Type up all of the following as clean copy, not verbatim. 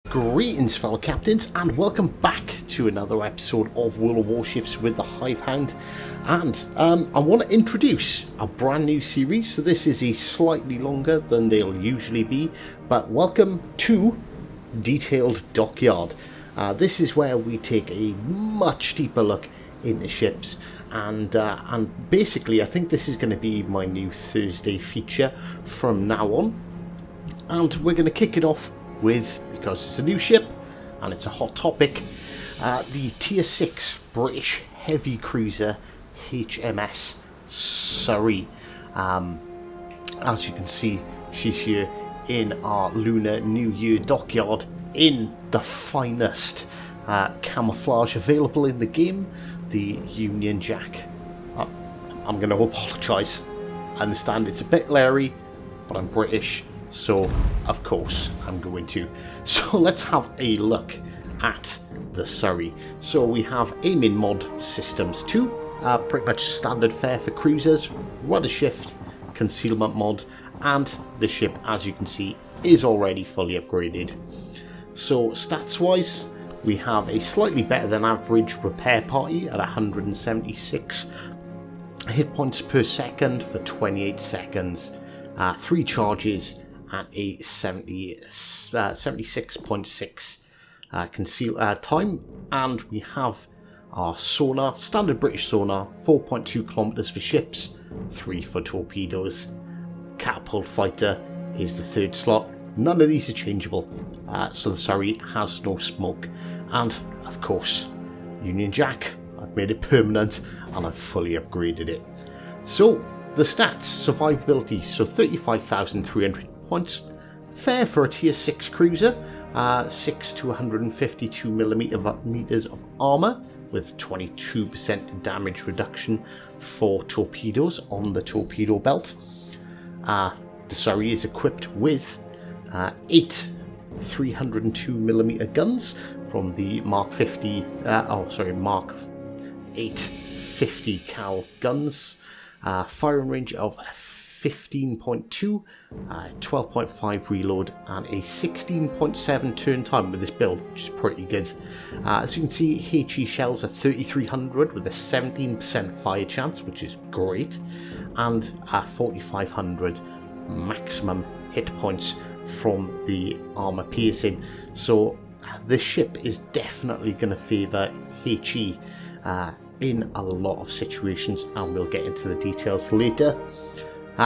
Greetings fellow captains and welcome back to another episode of World of Warships with the Hivehound, and I want to introduce a brand new series. So this is a slightly longer than they'll usually be, but welcome to Detailed Dockyard. This is where we take a much deeper look into ships, and basically I think this is going to be my new Thursday feature from now on, and we're going to kick it off with, because it's a new ship and it's a hot topic, the Tier 6 British heavy cruiser HMS Surrey. As you can see, she's here in our Lunar New Year dockyard in the finest camouflage available in the game, the Union Jack. I'm going to apologise. I understand it's a bit leery, but I'm British, so of course I'm going to. So let's have a look at the Surrey. So we have aiming mod systems 2, pretty much standard fare for cruisers, rudder shift, concealment mod, and the ship, as you can see, is already fully upgraded. So stats wise, we have a slightly better than average repair party at 176 hit points per second for 28 seconds, 3 charges at a 76.6 conceal time, and we have our sonar, standard British sonar, 4.2 kilometers for ships, 3 for torpedoes. Catapult fighter is the third slot. None of these are changeable, so the Surrey has no smoke, and of course Union Jack, I've made it permanent and I've fully upgraded it. So the stats: survivability, so 35,300 points, fair for a tier 6 cruiser, 6 to 152 meters of armour with 22% damage reduction for torpedoes on the torpedo belt. The Surrey is equipped with 8 302mm guns from the Mark 8 50 cal guns, firing range of 15.2, 12.5 reload, and a 16.7 turn time with this build, which is pretty good. As you can see, HE shells are 3300 with a 17% fire chance, which is great, and 4500 maximum hit points from the armor piercing. So this ship is definitely going to favour HE in a lot of situations, and we'll get into the details later.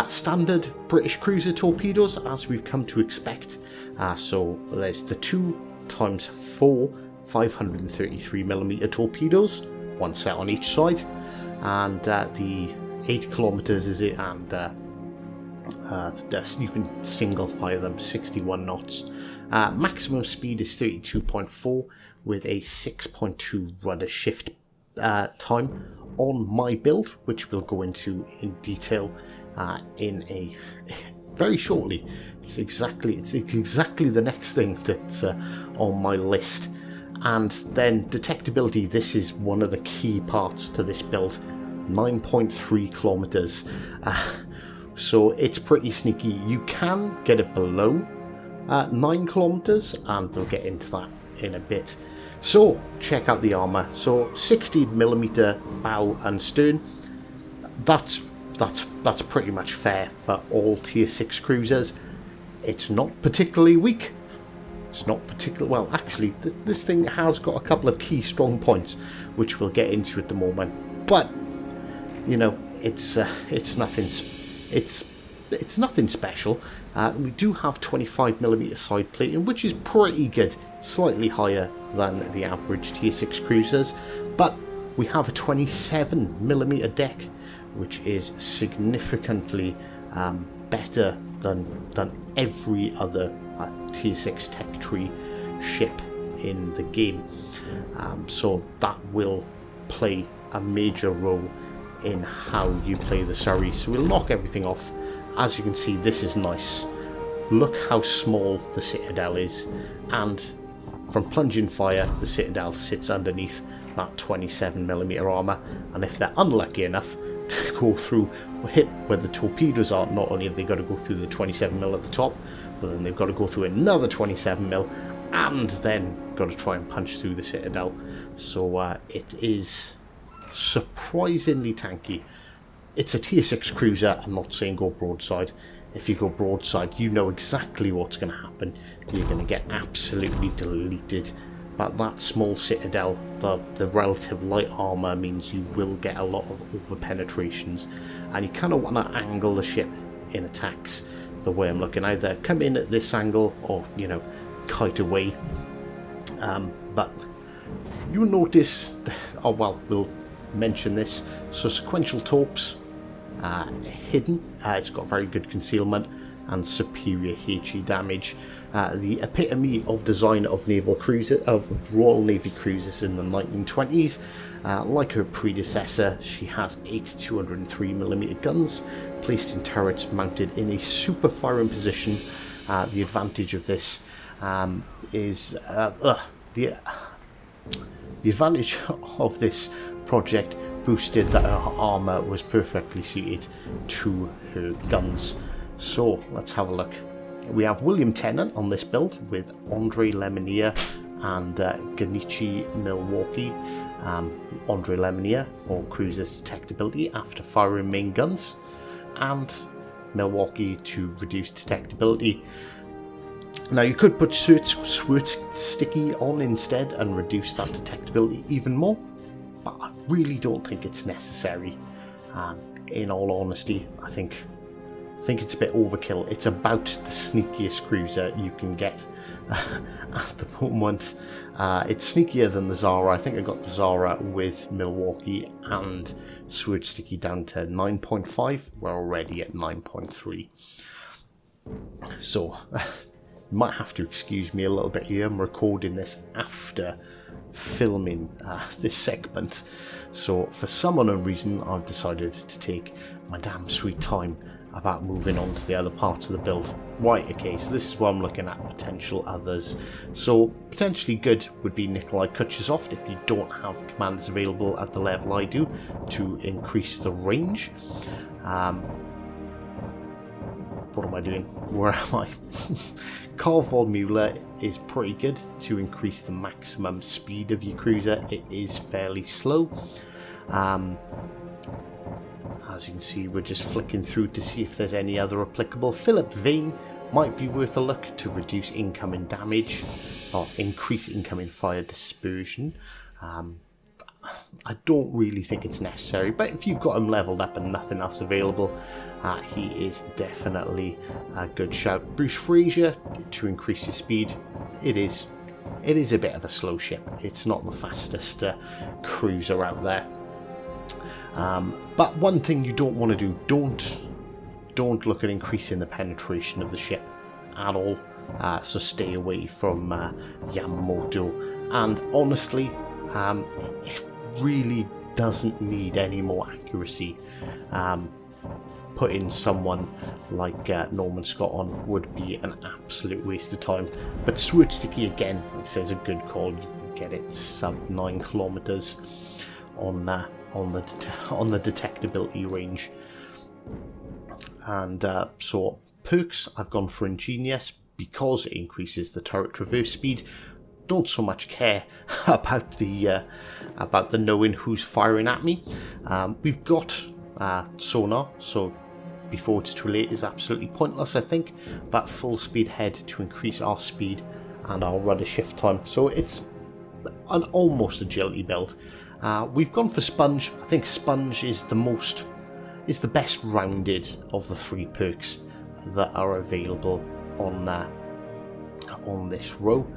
Standard British cruiser torpedoes, as we've come to expect. So there's the 2x4 533mm torpedoes, one set on each side, and the 8 kilometers is it, and you can single fire them 61 knots. Maximum speed is 32.4 with a 6.2 rudder shift time on my build, which we'll go into in detail in a very shortly. It's exactly the next thing that's on my list. And then detectability, this is one of the key parts to this build, 9.3 kilometers. So it's pretty sneaky. You can get it below 9 kilometers, and we'll get into that in a bit. So check out the armor. So 60mm bow and stern. That's pretty much fair for all tier 6 cruisers. It's not particularly weak. It's not particularly well. Actually, this thing has got a couple of key strong points, which we'll get into at the moment. But you know, it's nothing. It's nothing special. We do have 25mm side plating, which is pretty good, slightly higher than the average tier 6 cruisers, but we have a 27mm deck, which is significantly better than every other tier 6 tech tree ship in the game. So that will play a major role in how you play the Surrey. So we'll knock everything off. As you can see, this is nice. Look how small the Citadel is, and from plunging fire, the Citadel sits underneath that 27mm armour, and if they're unlucky enough to go through, hit where the torpedoes are, not only have they got to go through the 27mm at the top, but then they've got to go through another 27mm and then got to try and punch through the citadel. So it is surprisingly tanky. It's a tier 6 cruiser. I'm not saying go broadside. If you go broadside, you know exactly what's going to happen. You're going to get absolutely deleted. But that small citadel, the relative light armour, means you will get a lot of over penetrations, and you kind of want to angle the ship in attacks the way I'm looking. Either come in at this angle or, you know, kite away. But you'll notice, oh well, we'll mention this. So sequential torps, hidden. It's got very good concealment and superior HE damage. The epitome of design of naval cruiser, of Royal Navy cruisers in the 1920s. Like her predecessor, she has 8 203mm guns placed in turrets mounted in a super firing position. The advantage of this is the advantage of this project boosted that her armour was perfectly suited to her guns. So let's have a look. We have William Tennant on this build with Andre Lemonier and Genichi Milwaukee. Andre Lemonier for cruiser's detectability after firing main guns, and Milwaukee to reduce detectability. Now you could put Sword Sticky on instead and reduce that detectability even more, but I really don't think it's necessary. In all honesty, I think it's a bit overkill. It's about the sneakiest cruiser you can get at the moment. It's sneakier than the Zara. I think I got the Zara with Milwaukee and Sword Sticky down to 9.5. We're already at 9.3. So you might have to excuse me a little bit here. I'm recording this after filming this segment. So for some unknown reason, I've decided to take my damn sweet time about moving on to the other parts of the build. Right, okay, so this is where I'm looking at potential others. So potentially good would be Nikolai Kutchezov if you don't have the commanders available at the level I do to increase the range. What am I doing? Where am I? Karl von Mueller is pretty good to increase the maximum speed of your cruiser. It is fairly slow. As you can see, we're just flicking through to see if there's any other applicable. Philip Vane might be worth a look to reduce incoming damage or increase incoming fire dispersion. I don't really think it's necessary, but if you've got him leveled up and nothing else available, he is definitely a good shout. Bruce Fraser to increase your speed. It is a bit of a slow ship. It's not the fastest cruiser out there. But one thing you don't want to do, don't look at increasing the penetration of the ship at all. So stay away from Yamamoto. And honestly, it really doesn't need any more accuracy. Putting someone like Norman Scott on would be an absolute waste of time. But Sword Sticky again, it says a good call. You can get it sub 9 kilometers on the detectability range. And so perks, I've gone for Ingenious because it increases the turret traverse speed. Don't so much care about the knowing who's firing at me. We've got sonar, so before it's too late is absolutely pointless, I think. But full speed head to increase our speed and our rudder shift time. So it's an almost agility build. We've gone for Sponge. I think Sponge is the best rounded of the 3 perks that are available on this row.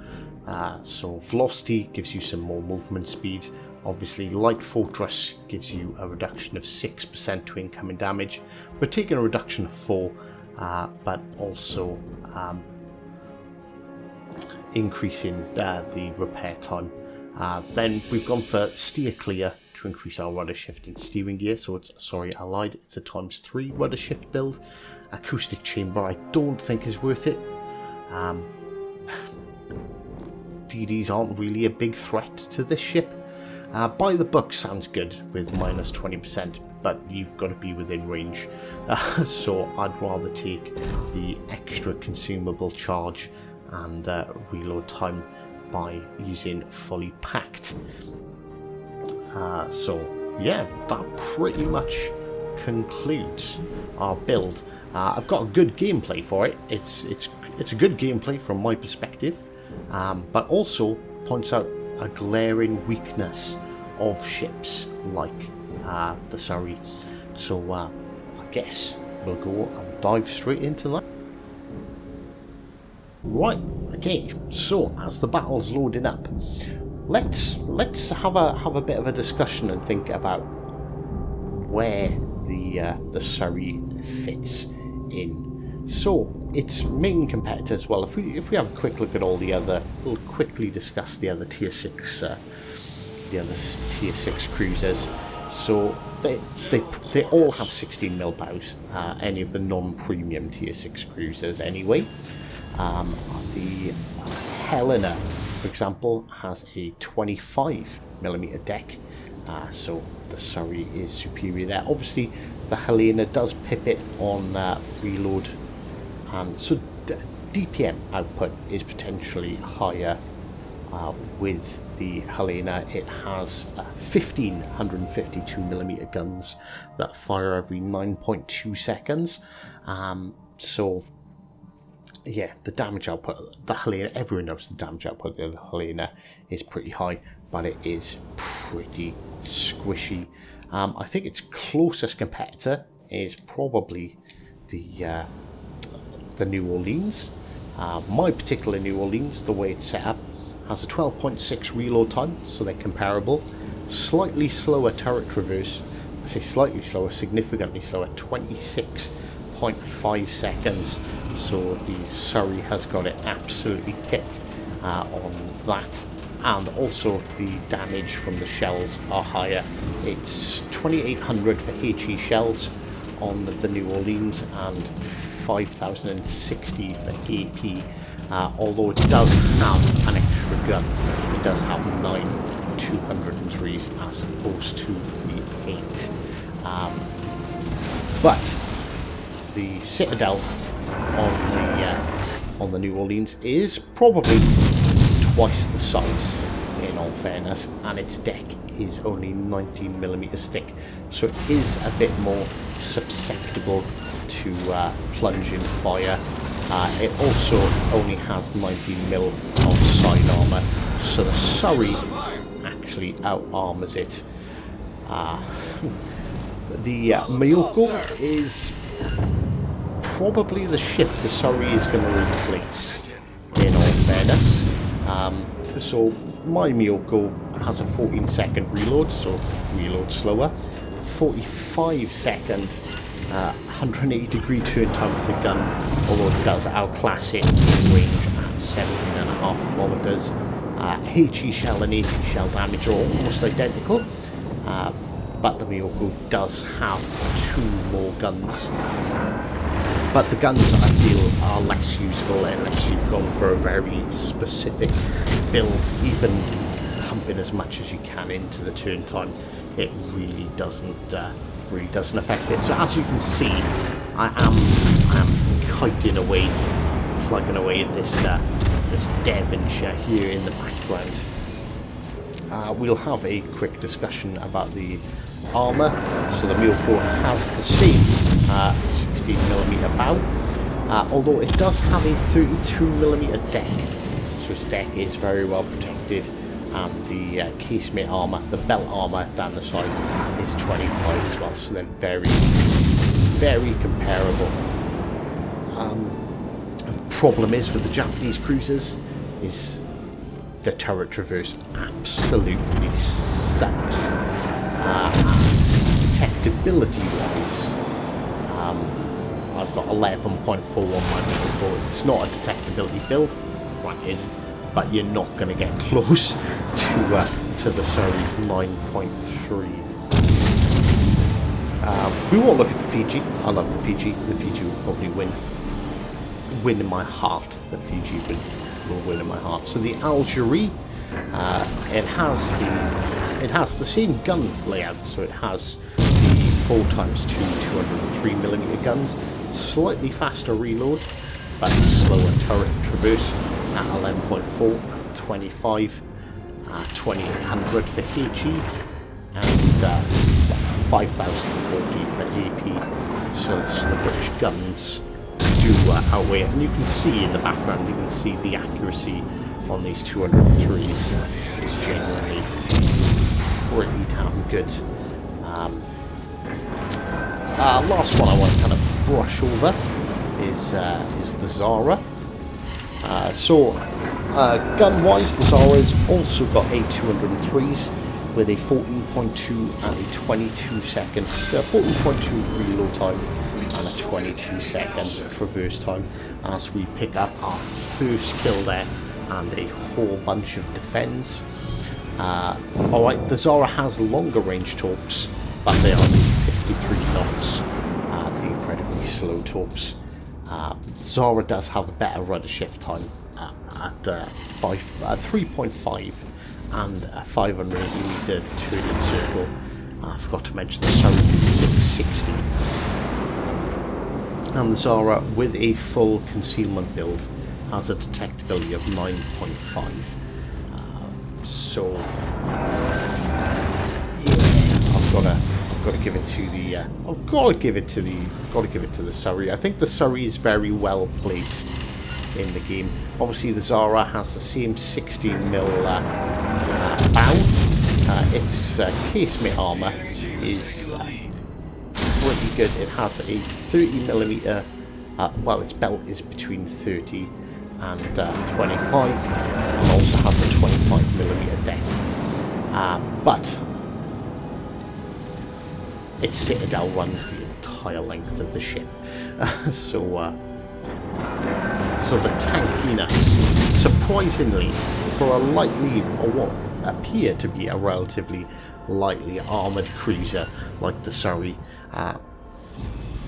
So Velocity gives you some more movement speed. Obviously Light Fortress gives you a reduction of 6% to incoming damage, but taking a reduction of 4, but also increasing the repair time. Then we've gone for Steer Clear to increase our rudder shift and steering gear. So I lied, it's a ×3 rudder shift build. Acoustic Chamber I don't think is worth it. DDs aren't really a big threat to this ship. By the book sounds good with -20%, but you've got to be within range. So I'd rather take the extra consumable charge and reload time by using fully packed. So yeah, that pretty much concludes our build. I've got a good gameplay for it. It's a good gameplay from my perspective, but also points out a glaring weakness of ships like the Surrey. So I guess we'll go and dive straight into that. Right, okay, so as the battle's loading up, let's have a bit of a discussion and think about where the Surrey fits in. So its main competitors, well, if we have a quick look at all the other, we'll quickly discuss the other tier 6 cruisers. So they all have 16mm bows, any of the non-premium tier 6 cruisers anyway. The Helena, for example, has a 25mm deck, so the Surrey is superior there. Obviously the Helena does pip it on reload, and so DPM output is potentially higher with the Helena. It has 1,552mm guns that fire every 9.2 seconds. So yeah, the damage output, the Helena, everyone knows the damage output of the Helena is pretty high, but it is pretty squishy. I think its closest competitor is probably the New Orleans. My particular New Orleans, the way it's set up, has a 12.6 reload time, so they're comparable. Slightly slower turret traverse. I say slightly slower, significantly slower, 26.5 seconds. So the Surrey has got it absolutely picked on that. And also the damage from the shells are higher. It's 2,800 for HE shells on the New Orleans and 5,060 for AP. Although it does have an extra gun, it does have 9 203s as opposed to the 8. But the Citadel on the New Orleans is probably twice the size, in all fairness, and its deck is only 19mm thick, so it is a bit more susceptible to plunging fire. It also only has 19mm of side armour, so the Surrey actually out-armors it. The Mayoko is probably the ship the Surrey is going to replace, in all fairness. So my Mayoko has a 14-second reload, so reload slower, 45-second 180-degree turn time for the gun, although it does outclass it in range at 17.5 kilometers. HE shell and AP shell damage are almost identical, but the Mayoko does have 2 more guns. But the guns, I feel, are less usable unless you've gone for a very specific build. Even pumping as much as you can into the turn time, it really doesn't affect it. So as you can see, I am kiting away, plugging away at this Devonshire here in the background. We'll have a quick discussion about the armour. So the Mayoko has the same 16mm bow, although it does have a 32mm deck, so its deck is very well protected, and the casemate armour, the belt armour down the side, is 25 as well, so they're very, very comparable. The problem is with the Japanese cruisers is the turret traverse absolutely sucks. Detectability wise, I've got 11.41 my build. It's not a detectability build, granted, but you're not going to get close to the Surrey's 9.3. We won't look at the Fiji. I love the Fiji. The Fiji will probably win in my heart. The Fiji will win in my heart. So the Algerie, it has the same gun layout. So it has the 4x2 203mm guns, slightly faster reload, but slower turret traverse. at 11.4, 25, 2800 for HE, and 5040 for AP. So the British guns do outweigh it. And you can see in the background, you can see the accuracy on these 203s is genuinely pretty damn good. Last one I want to kind of brush over is the Zara. Gun-wise, the Zara has also got a 203s with a 14.2 and a 22-second, 14.2 reload time and a 22-second traverse time, as we pick up our first kill there and a whole bunch of defends. Alright, the Zara has longer range torps, but they are the 53 knots, the incredibly slow torps. Zara does have a better rudder shift time at 3.5 and a 500mm turning circle. I forgot to mention the Surrey is 660. And the Zara, with a full concealment build, has a detectability of 9.5. So yeah, I've got to give it to the I've got to give it to the Surrey. I think the Surrey is very well placed in the game. Obviously the Zara has the same 16mm bow. Its casemate armour is pretty good. It has a 30mm, well, its belt is between 30 and 25, and also has a 25mm deck. But its citadel runs the entire length of the ship. So the tankiness, surprisingly, for a lightly, or what appear to be a relatively lightly armoured cruiser like the Surrey,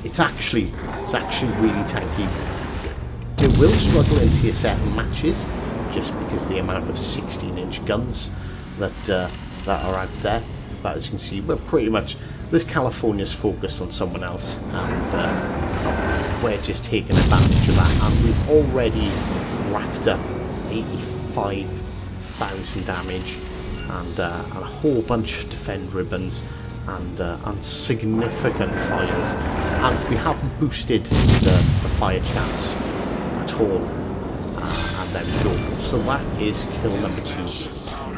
it's actually really tanky. It will struggle in tier 7 matches just because the amount of 16-inch guns that are out there. But as you can see, we're pretty much, this California's focused on someone else, and we're just taking advantage of that. And we've already racked up 85,000 damage and a whole bunch of defend ribbons and significant fires, and we haven't boosted the fire chance at all. And there we go. So that is kill number 2.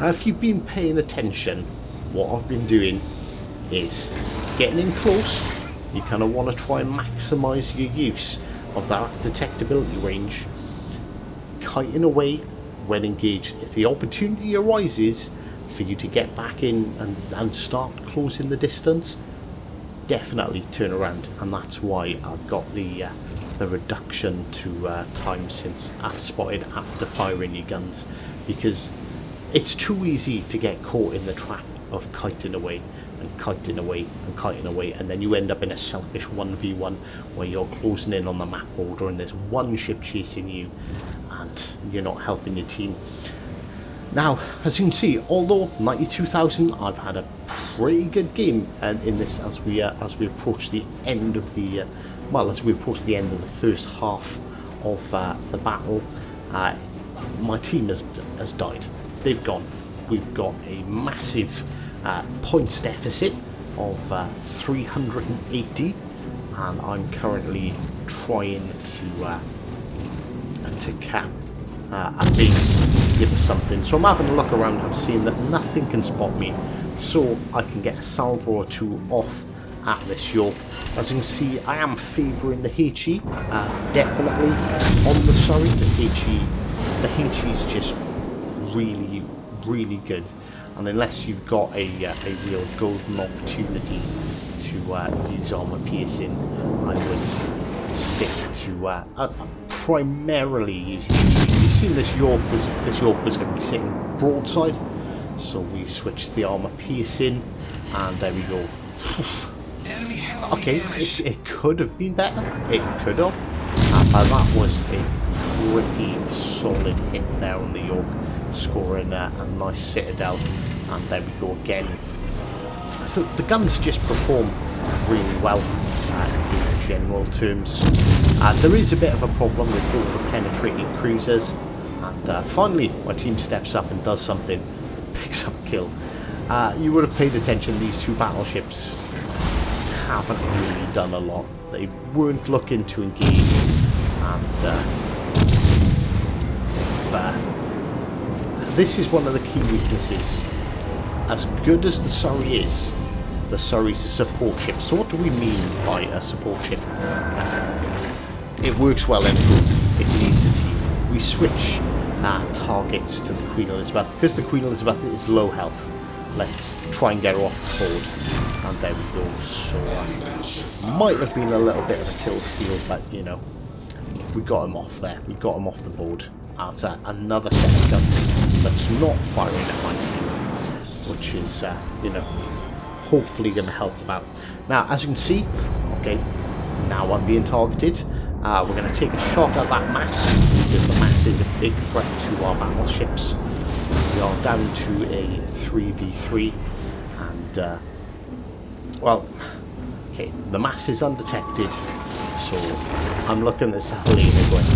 If you've been paying attention, what I've been doing is getting in close. You kind of want to try and maximise your use of that detectability range, kiting away when engaged. If the opportunity arises for you to get back in and start closing the distance, definitely turn around. And that's why I've got the reduction to time since spotted after firing your guns, because it's too easy to get caught in the trap of kiting away and kiting away and kiting away, and then you end up in a selfish 1v1 where you're closing in on the map border and there's one ship chasing you and you're not helping your team. Now, as you can see, although 92,000, I've had a pretty good game in this as we approach the end of the as we approach the end of the first half of the battle. My team has died. They've gone. We've got a massive points deficit of 380, and I'm currently trying to cap a base, give us something. So I'm having a look around. I'm seeing that nothing can spot me, so I can get a salvo or two off at this York. As you can see, I am favouring the HE, definitely on the Surrey. The HE is just really good, and unless you've got a real golden opportunity to use armour piercing, I would stick to primarily using HE. You've seen this York was going to be sitting broadside, so we switched the armour piercing, and there we go. Okay, it could have been better. It could have. But that was a pretty solid hit there on the York, scoring a nice citadel. And there we go again. So the guns just perform really well in general terms. There is a bit of a problem with over-penetrating cruisers, and And finally, my team steps up and does something, picks up a kill. You would have paid attention, these two battleships haven't really done a lot. They weren't looking to engage, and this is one of the key weaknesses. As good as the Surrey is, the Surrey's a support ship. So what do we mean by a support ship? It works well in a group. It needs a team. We switch targets to the Queen Elizabeth. Because the Queen Elizabeth is low health, let's try and get her off the board. And there we go. So might have been a little bit of a kill steal, but you know, we got him off there. We got him off the board. That's another set of guns that's not firing at my team, which is, you know, hopefully going to help them out. Now, as you can see, okay, now I'm being targeted. We're going to take a shot at that mass, because the mass is a big threat to our battleships. We are down to a 3v3, and, well, okay, the mass is undetected, so I'm looking at this Helena going,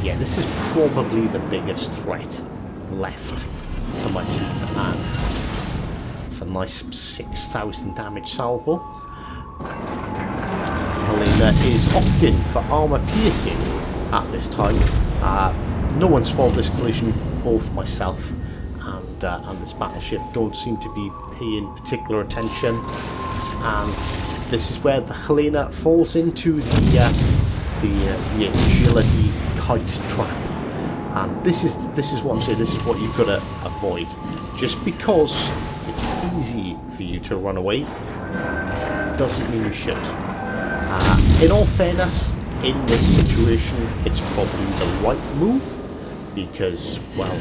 yeah, this is probably the biggest threat left to my team, and it's a nice 6,000 damage salvo. Helena is opting for armour piercing at this time. No one's fault this collision, both myself and this battleship don't seem to be paying particular attention, and this is where the Helena falls into the agility kite trap. And this is what I'm saying, this is what you've got to avoid. Just because it's easy for you to run away doesn't mean you should. In all fairness, in this situation, it's probably the right move, because, well,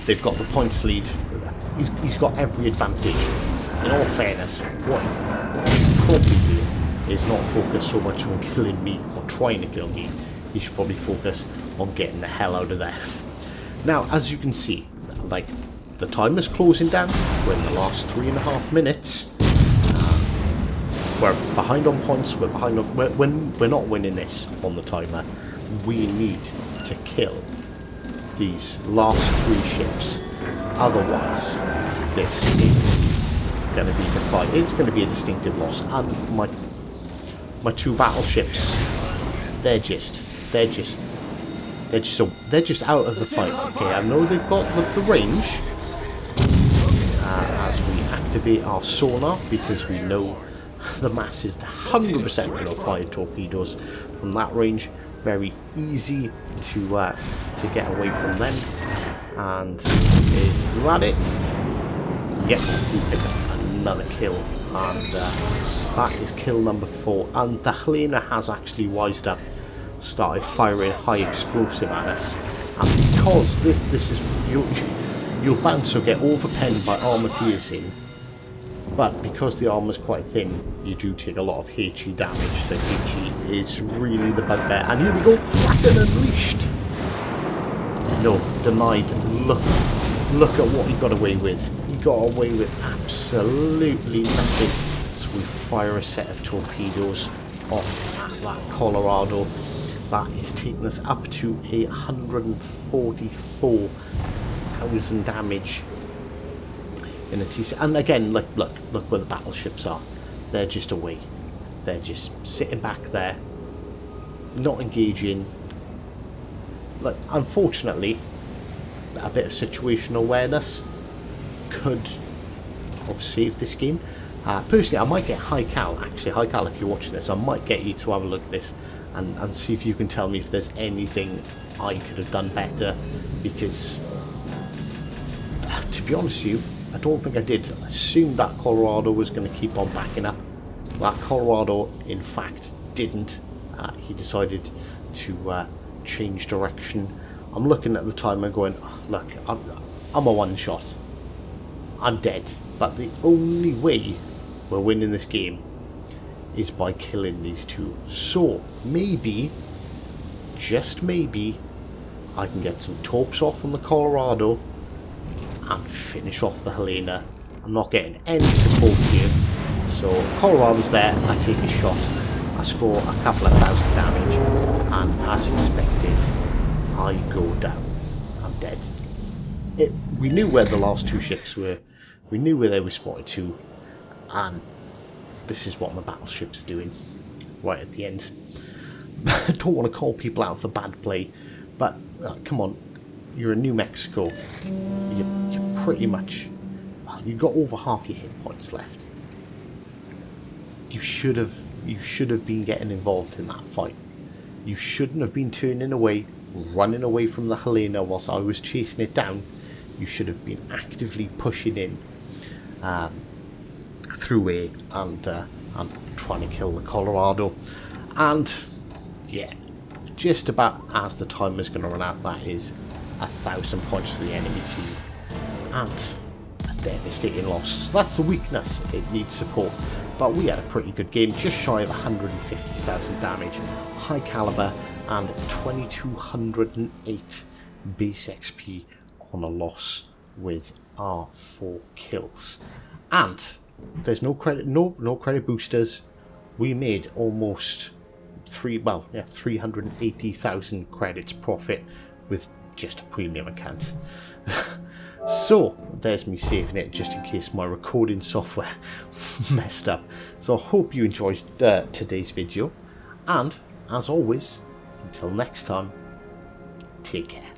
they've got the points lead. He's got every advantage. In all fairness, what you should probably do is not focus so much on killing me or trying to kill me. You should probably focus on getting the hell out of there. Now, as you can see, like, the time is closing down. We're in the last 3.5 minutes. We're behind on points. We're behind on. We're not winning this on the timer. We need to kill these last 3 ships. Otherwise, this is going to be defied. It's going to be a distinctive loss. And my 2 battleships, they're just out of the fight. Okay, I know they've got the range as we activate our sonar, because we know the mass is 100% going to fire torpedoes from that range. Very easy to get away from them. And is that it? Yep, we pick up another kill, and that is kill number 4. And the Helena has actually wised up, started firing high explosive at us, and because this is you'll bounce or get overpenned by armour piercing, but because the armour is quite thin, you do take a lot of HE damage. So HE is really the bugbear. And here we go, Kraken Unleashed. No, denied. Look at what he got away with. He got away with absolutely nothing. So we fire a set of torpedoes off at that Colorado. That is taking us up to 144,000 damage in a TC. And again, look where the battleships are. They're just away. They're just sitting back there, not engaging. Look, unfortunately, a bit of situational awareness could have saved this game. Personally, I might get High Cal. Actually, High Cal, if you're watching this, I might get you to have a look at this and see if you can tell me if there's anything I could have done better, because to be honest with you, I don't think I did. I assumed that Colorado was going to keep on backing up. That Colorado, in fact, didn't. He decided to change direction. I'm looking at the timer going, oh, look, I'm a one-shot. I'm dead. But the only way we're winning this game is by killing these 2. So, maybe, just maybe, I can get some torps off on the Colorado and finish off the Helena. I'm not getting any support here. So, Colorado's there, I take a shot, I score a couple of thousand damage, and as expected, I go down. I'm dead. We knew where the last two ships were. We knew where they were spotted to. And this is what my battleships are doing. Right at the end. I don't want to call people out for bad play. But, come on. You're in New Mexico. You're pretty much... Well, you've got over half your hit points left. You should have been getting involved in that fight. You shouldn't have been turning away, running away from the Helena whilst I was chasing it down. You should have been actively pushing in through A and trying to kill the Colorado. And yeah, just about as the time is going to run out, that is 1,000 points for the enemy team and a devastating loss. So that's the weakness. It needs support. But we had a pretty good game, just shy of 150,000 damage, high caliber, and 2,208 base XP on a loss with our 4 kills. And there's no credit boosters. We made almost 380,000 credits profit with just a premium account. So there's me saving it just in case my recording software messed up. So I hope you enjoyed today's video, and as always, until next time, take care.